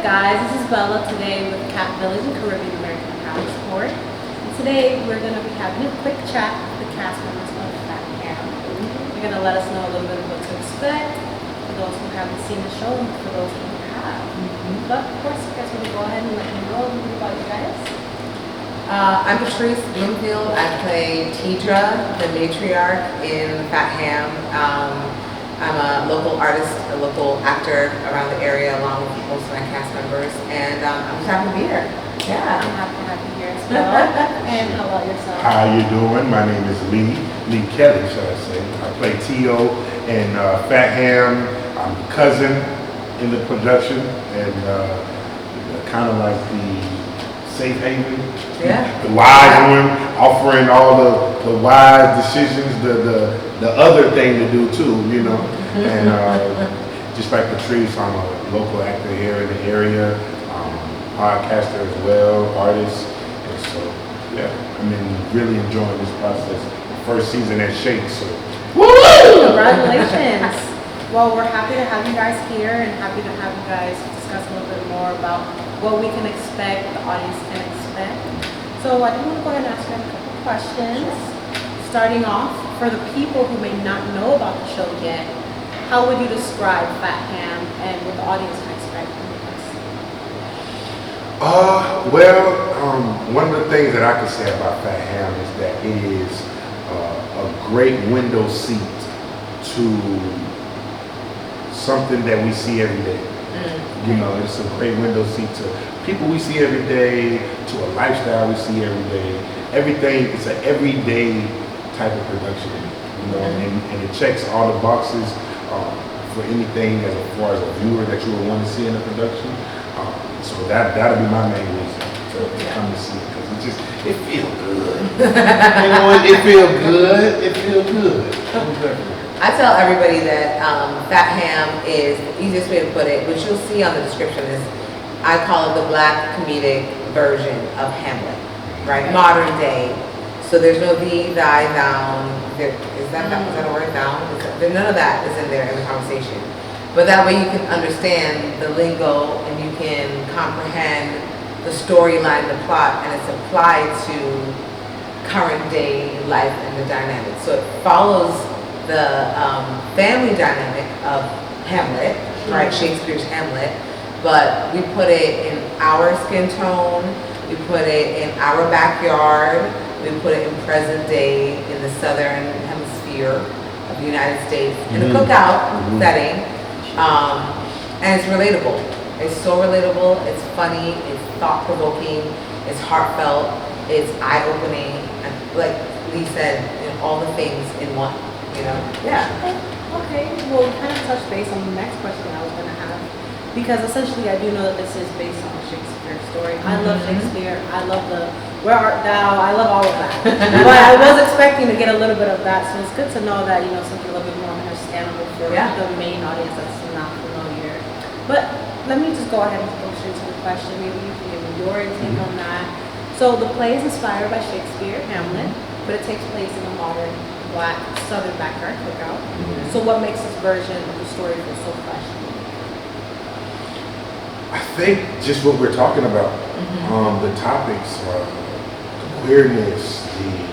guys, this is Bella today with Cat Village and Caribbean American Passport. And today we're going to be having a quick chat with the cast members of Fat Ham. You're going to let us know a little bit of what to expect for those who haven't seen the show and for those who have. But of course, you guys want to go ahead and let me know a little bit about you guys. I'm Patrece Bloomfield. I play Tidra, the matriarch in Fat Ham. I'm a local artist, a local actor around the area along with most of my cast members, and I'm just happy to be here. Yeah. I'm happy to have you here as well. And how about yourself? How you doing? My name is Lee Kelly, shall I say. I play T.O. in Fat Ham. I'm the cousin in the production, and kind of like the safe haven. Yeah. The wise one, offering all the wise decisions, the other thing to do too, you know. And just like Patrece, I'm a local actor here in the area, podcaster as well, artist. And so, yeah, I've been really enjoying this process. First season at Shake, so. Woo! Congratulations. Well, we're happy to have you guys here and happy to have you guys discuss a little bit more about what we can expect, the audience can expect. So I do want to go ahead and ask you a couple questions. Starting off, for the people who may not know about the show yet, how would you describe Fat Ham and what the audience can expect from Well, one of the things that I can say about Fat Ham is that it is a great window seat to something that we see every day. You know, it's a great window seat to people we see every day, to a lifestyle we see every day. Everything, it's an everyday type of production, you know, and it checks all the boxes for anything as far as a viewer that you would want to see in a production. So that'll be my main reason to come to see it, because it feels good. You know, it feels good. It feels good. I tell everybody that Fat Ham is the easiest way to put it, which you'll see on the description is, I call it the black comedic version of Hamlet, right? Modern day. So there's no thee, thy, thou. Is that a word, thou? None of that is in there in the conversation. But that way you can understand the lingo and you can comprehend the storyline, the plot, and it's applied to current day life and the dynamics. So it follows the family dynamic of Hamlet, right? Shakespeare's Hamlet, but we put it in our skin tone, we put it in our backyard, we put it in present day in the southern hemisphere of the United States in a cookout setting, and it's relatable. It's so relatable, it's funny, it's thought-provoking, it's heartfelt, it's eye-opening, and like Lee said, you know, all the things in one. You know? Yeah. Okay. Well, kind of touch base on the next question I was going to have, because essentially I do know that this is based on a Shakespeare story. I love Shakespeare. I love the Where Art Thou. I love all of that. But I was expecting to get a little bit of that, so it's good to know that, you know, something a little bit more understandable for the main audience that's not familiar. But let me just go ahead and go straight to the question. Maybe you can give me your take on that. So the play is inspired by Shakespeare, Hamlet, but it takes place in a modern black southern backyard cookout. So what makes this version of the story feel so fresh? I think just what we're talking about, the topics, the queerness,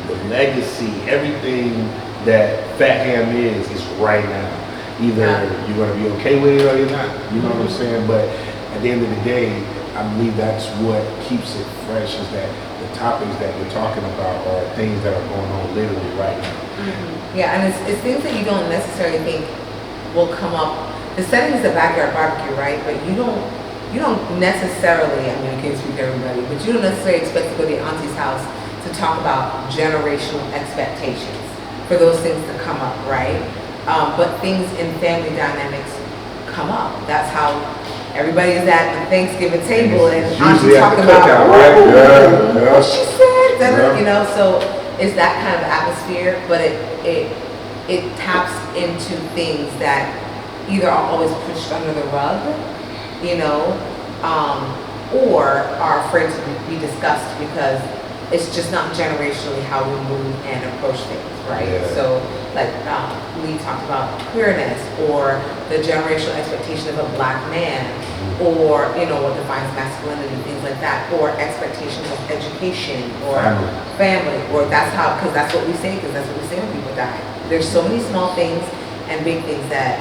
the legacy, everything that Fat Ham is right now. Either you're going to be okay with it or you're not. You know what I'm saying? But at the end of the day, I believe that's what keeps it fresh, is that the topics that we're talking about are things that are going on literally right now. Yeah, and it's things that you don't necessarily think will come up. The setting is the backyard barbecue, right? But you don't necessarily, I mean, I can't speak to everybody, but you don't necessarily expect to go to your auntie's house to talk about generational expectations for those things to come up, right? But things in family dynamics come up. That's how everybody is at the Thanksgiving table and auntie talking about, what she said, you know, so it's that kind of atmosphere, but it taps into things that either are always pushed under the rug, you know, or are afraid to be discussed because it's just not generationally how we move and approach things, right? Yeah. So, like Lee talked about queerness, or the generational expectation of a black man, or what defines masculinity, things like that, or expectations of education, or family, or that's what we say, because that's what we say when people die. There's so many small things and big things that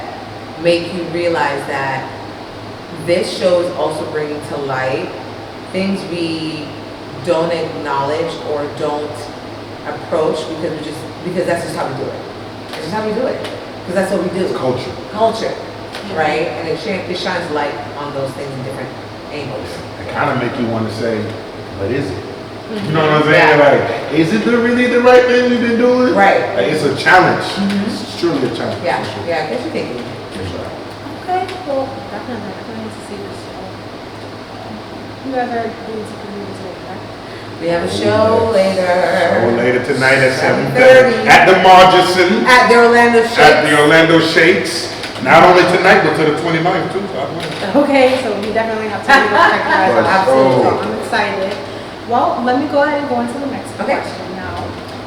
make you realize that this show is also bringing to light things we don't acknowledge or don't approach because that's just how we do it. It's just how we do it. Because that's what we do. It's culture. Culture, right? And it shines light on those things in different angles. It kind of make you want to say, but is it? You know what I'm saying? Yeah. Like, is it really the right thing we've been doing? Right. Like, it's a challenge. It's truly a challenge. Yeah, for sure. yeah, I guess you're thinking. Okay, well, definitely. I need to see this show. You guys are doing something new today, right? We have a show later. Show later tonight at 7:30. 7:30 at the Margison. At the Orlando Shakes. At the Orlando Shakes. Not only tonight, but to the 29th too. Okay, so we definitely have to go check you guys out. Absolutely. So I'm excited. Well, let me go ahead and go into the next Okay. question now.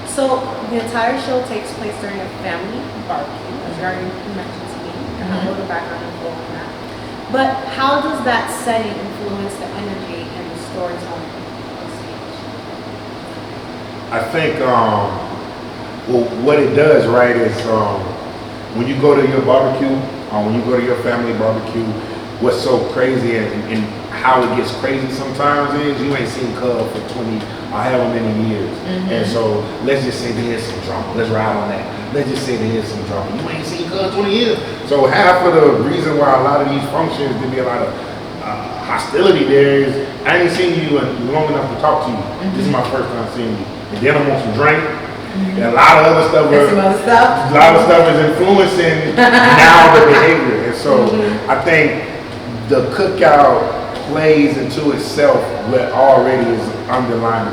So the entire show takes place during a family barbecue, as you already mentioned to me, and a little background info on that. But how does that setting influence the energy and the storytelling on stage? I think, well, what it does, right, is when you go to your barbecue, when you go to your family barbecue, what's so crazy and how it gets crazy sometimes is you ain't seen Cub for 20 or however many years. And so let's just say there's some drama. Let's ride on that. Let's just say there's some drama. You ain't seen Cub 20 years. So half of the reason why a lot of these functions, there be a lot of hostility there is I ain't seen you long enough to talk to you. This is my first time seeing you. And then I want some drink. And a lot of other stuff. A lot of stuff is influencing now the behavior. And so I think the cookout plays into itself what already is underlying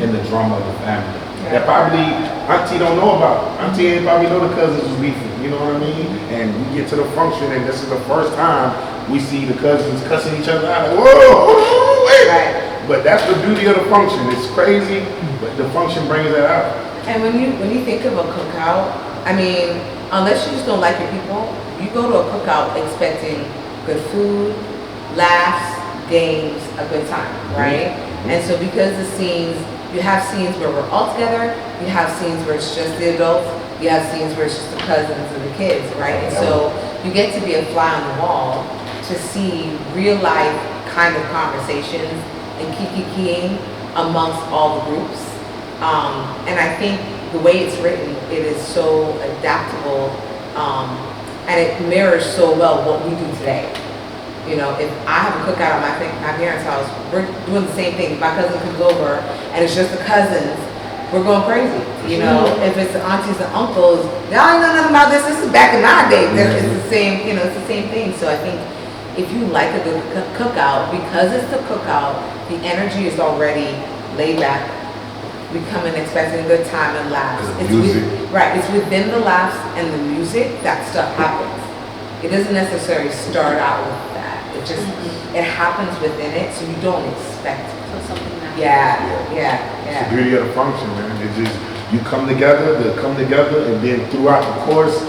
in the drama of the family. That probably Auntie don't know about. Auntie ain't probably know the cousins was beefing, you know what I mean? And we get to the function and this is the first time we see the cousins cussing each other out. Like, whoa, wait. Right. But that's the beauty of the function. It's crazy, but the function brings that out. And when you think of a cookout, I mean, unless you just don't like your people, you go to a cookout expecting good food, laughs, games, a good time, right? And so because you have scenes where we're all together, you have scenes where it's just the adults, you have scenes where it's just the cousins and the kids, right? And so you get to be a fly on the wall to see real life kind of conversations and kiki-kiing amongst all the groups. And I think the way it's written, it is so adaptable, and it mirrors so well what we do today. You know, if I have a cookout at my parents' house, we're doing the same thing. If my cousin comes over and it's just the cousins, we're going crazy. You know, if it's the aunties and uncles, y'all ain't know nothing about this. This is back in our day. It's the same, it's the same thing. So I think if you like a good cookout, because it's the cookout, the energy is already laid back. We come in expecting a good time and laughs. It's within the laughs and the music that stuff happens. It doesn't necessarily start out with that. It just it happens within it, so you don't expect it. So something that It's the beauty of the function, man. It's just you come together, and then throughout the course,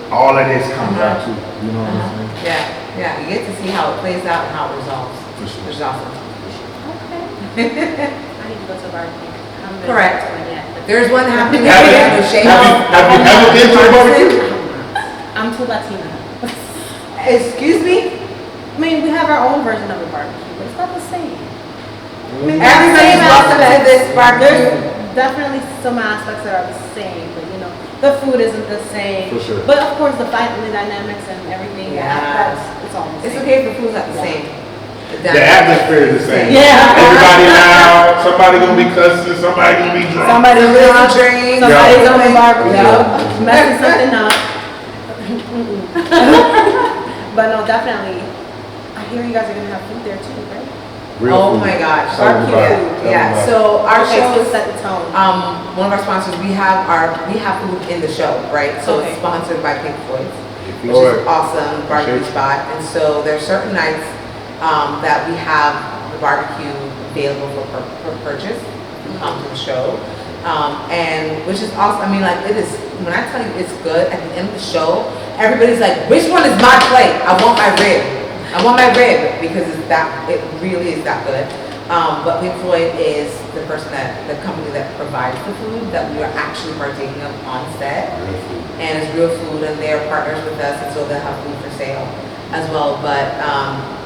all of this comes out too. You know what I'm saying? Yeah. You get to see how it plays out and how it resolves. For sure. Which is awesome. Okay. I need to go to a barbecue. Correct. Yet. There's one happening Have you at the Shake. ever been to a barbecue? I'm too Latina. Excuse me? I mean, we have our own version of a barbecue, but it's not the same. Everybody's welcome to this barbecue. There's definitely some aspects that are the same, but the food isn't the same. For sure. But of course, the family dynamics and everything, it's all the same. It's okay if the food's not the same. The atmosphere is the same. Yeah. Everybody loud, somebody gonna be cussing, somebody gonna be drunk. Somebody's on drink. somebody's on the barbecue, Yeah. messing something up. But no, definitely. I hear you guys are gonna have food there too, right? Oh my gosh. Barbecue food. Yeah. So our show to set the tone. one of our sponsors, we have food in the show, right? So it's sponsored by Pink Floyd, which is awesome barbecue spot. And so there's certain nights that we have the barbecue available for purchase. to the show. And which is awesome. I mean, like, it is, when I tell you it's good, at the end of the show, everybody's like, which one is my plate? I want my rib. I want my rib, because it really is that good. But Bloomfield is the company that provides the food that we are actually partaking of on set. And it's real food, and they're partners with us, and so they'll have food for sale as well. But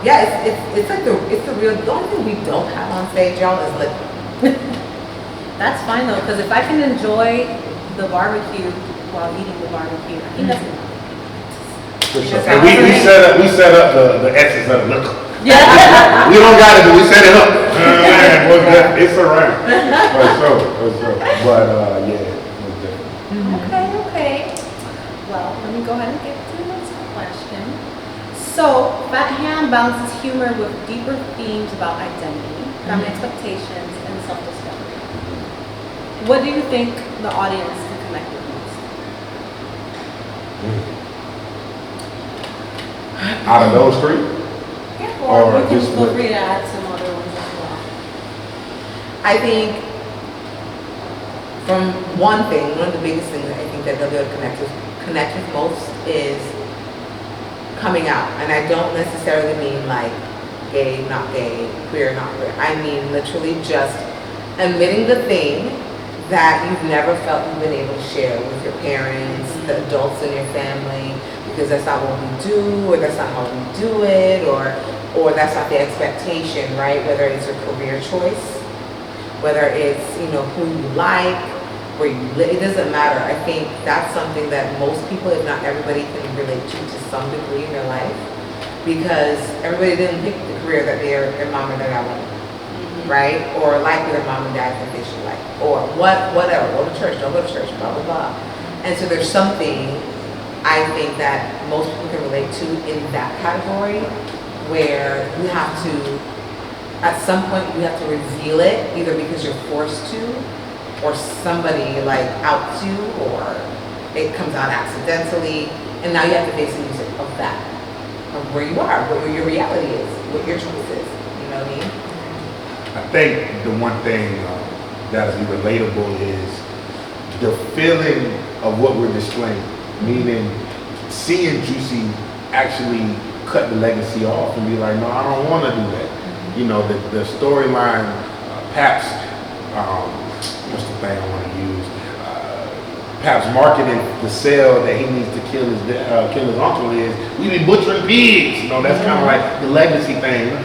yeah, it's like the only thing we don't have on stage, y'all, is liquor. That's fine though, because if I can enjoy the barbecue while eating the barbecue, I think that's enough. For sure. And we set up the essence of the liquor. Yeah. We don't got it, but we set it up. It's around. For sure. But yeah. Okay. Well, let me go ahead and get to the next question. So, Fat Ham balances humor with deeper themes about identity, family expectations, and self-discovery. What do you think the audience can connect with most? Out of those three? Or you can just feel free to add some other ones as well. I think one of the biggest things I think that they'll be able to connect with most is coming out. And I don't necessarily mean like gay, not gay, queer, not queer. I mean literally just admitting the thing that you've never felt you've been able to share with your parents, the adults in your family, because that's not what we do, or that's not how we do it, or that's not the expectation, right? Whether it's a career choice, whether it's, who you like, where you live, it doesn't matter. I think that's something that most people, if not everybody, can relate to some degree in their life, because everybody didn't pick the career that their mom and dad wanted, right? Or like what their mom and dad think they should like, or whatever, go to church, don't go to church, blah, blah, blah. And so there's something I think that most people can relate to in that category, where you have to, at some point, you have to reveal it, either because you're forced to, or somebody like outs you, or it comes out accidentally, and now you have to basically use it of that, of where you are, what your reality is, what your choice is. You know what I mean? I think the one thing that'll be relatable is the feeling of what we're displaying, meaning seeing Juicy actually cut the legacy off and be like, no, I don't want to do that. The storyline, Pap's, what's the thing I want to use? Pap's marketing the sale that he needs to kill his uncle is, we be butchering pigs. That's kind of like the legacy thing.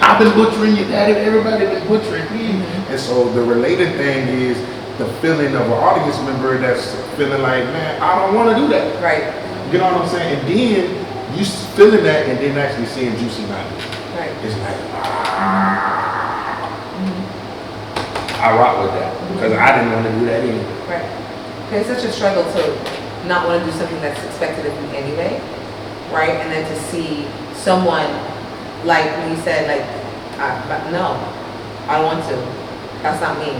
I've been butchering your daddy, everybody been butchering pigs. And so the related thing is the feeling of an audience member that's feeling like, man, I don't want to do that. Right. You know what I'm saying? And then you feeling that, and then actually seeing Juicy not do it. Right. It's like, I rock with that, because I didn't want to do that either. Right. It's such a struggle to not want to do something that's expected of you anyway, right? And then to see someone, like when you said, like, no, I don't want to. That's not me.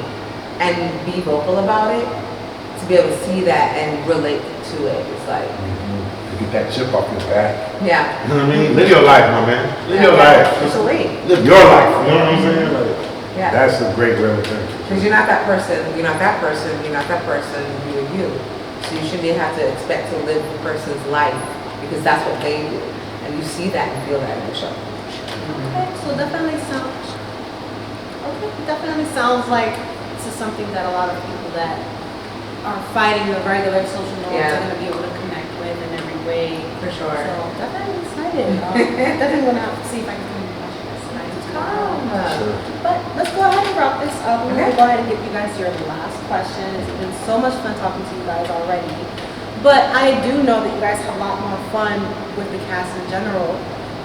And be vocal about it, to be able to see that and relate to it. It's like, to get that chip off your back. Yeah. You know what I mean? Live your life, my man. Live your life. It's a way. Live your life. You know what I'm saying? Like, yeah. That's a great revelation. Because you're not that person, you're not that person, you're not that person, you're you. So you shouldn't have to expect to live the person's life, because that's what they do. And you see that and feel that in the show. Okay, so definitely sounds like this is something that a lot of people that are fighting the regular social norms are going to be able to connect with in every way. For sure. So definitely excited. Definitely want to see if I can come and watch this tonight as well. Sure. But let's go ahead and wrap this up. We're going to go ahead and give you guys your last question. It's been so much fun talking to you guys already. But I do know that you guys have a lot more fun with the cast in general.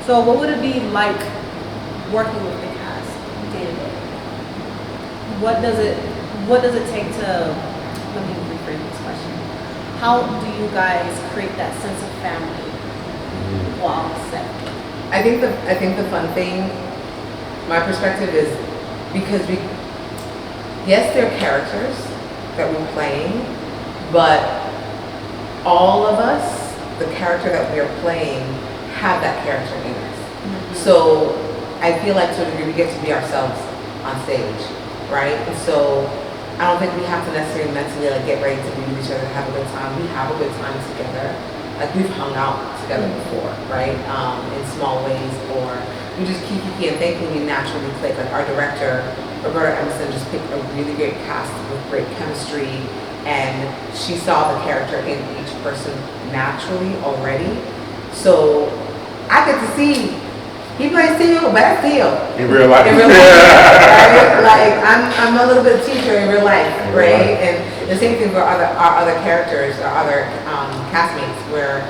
So what would it be like working with the cast day to day? What does it take to, let me rephrase this question. How do you guys create that sense of family while on set? I think the fun thing, my perspective is, because yes, they're characters that we're playing, but all of us, the character that we are playing, have that character in us. So I feel like to a degree we get to be ourselves on stage. right? And so I don't think we have to necessarily mentally like get ready to be with each other and have a good time. We have a good time together. Like we've hung out together before, right? In small ways, or we just keep and thankfully we naturally click. Like our director, Roberta Emerson, just picked a really great cast with great chemistry, and she saw the character in each person naturally already. So I get to see he plays Theo, but that's Theo. In real life. In real life, right? Like I'm a little bit of teacher in real life, right? And the same thing for our other characters, our other castmates, where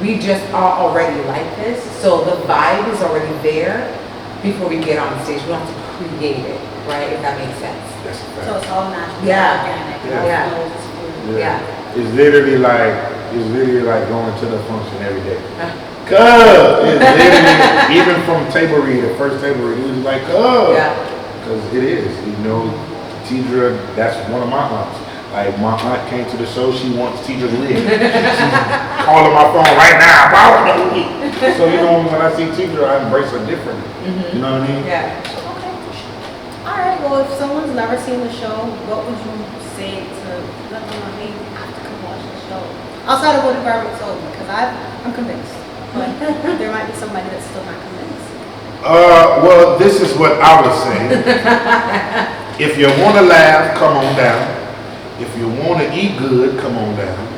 we just are already like this. So the vibe is already there before we get on the stage. We don't have to create it, right? If that makes sense. That's a fact. So it's all natural, Yeah. organic. Yeah. Yeah. It's literally like going to the function every day. Cause it's literally, even from table read, the first table read, it was like, Yeah. Because it is, you know, Tidra, that's one of my aunts. Like my aunt came to the show, she wants Tidra Lee. She's calling my phone right now. So you know, when I see Tidra, I embrace her differently. You know what I mean? Yeah. Okay. All right. Well, if someone's never seen the show, what would you say to let them know? Hey, you have to come watch the show. Outside of what the environment told me, because I'm convinced, but there might be somebody that's still not convinced. Well, this is what I would say. If you want to laugh, come on down. If you want to eat good, come on down.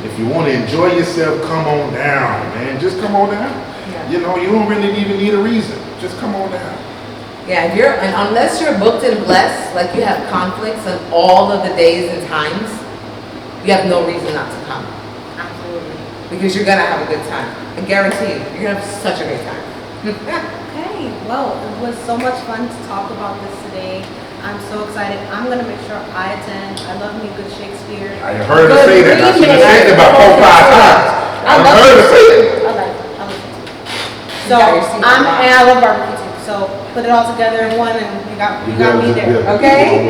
If you want to enjoy yourself, come on down, man. Just come on down. Yeah. You know, you don't really even need a reason. Just come on down. Yeah, and unless you're booked and blessed, like you have conflicts on all of the days and times, you have no reason not to come. Absolutely. Because you're gonna have a good time. I guarantee you, you're gonna have such a great time. Okay. Well, it was so much fun to talk about this today. I'm so excited. I'm gonna make sure I attend. I love me a good Shakespeare. I heard her say that. I should have said it about 4 or 5 times. I heard her say that. I like it. I like it. So got your seat and locked. I love barbecue too. So put it all together in one, and you got me there. Okay.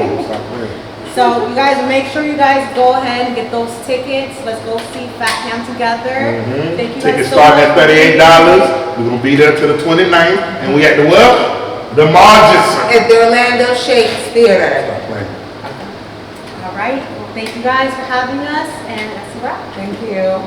So you guys, make sure you guys go ahead and get those tickets. Let's go see Fat Ham together. Thank you guys Tickets so starting much. at $38. We're gonna be there till the 29th, and we at the what? The Margins. At the Orlando Shakes Theater. All right. Well, thank you guys for having us, and that's a wrap. Thank you.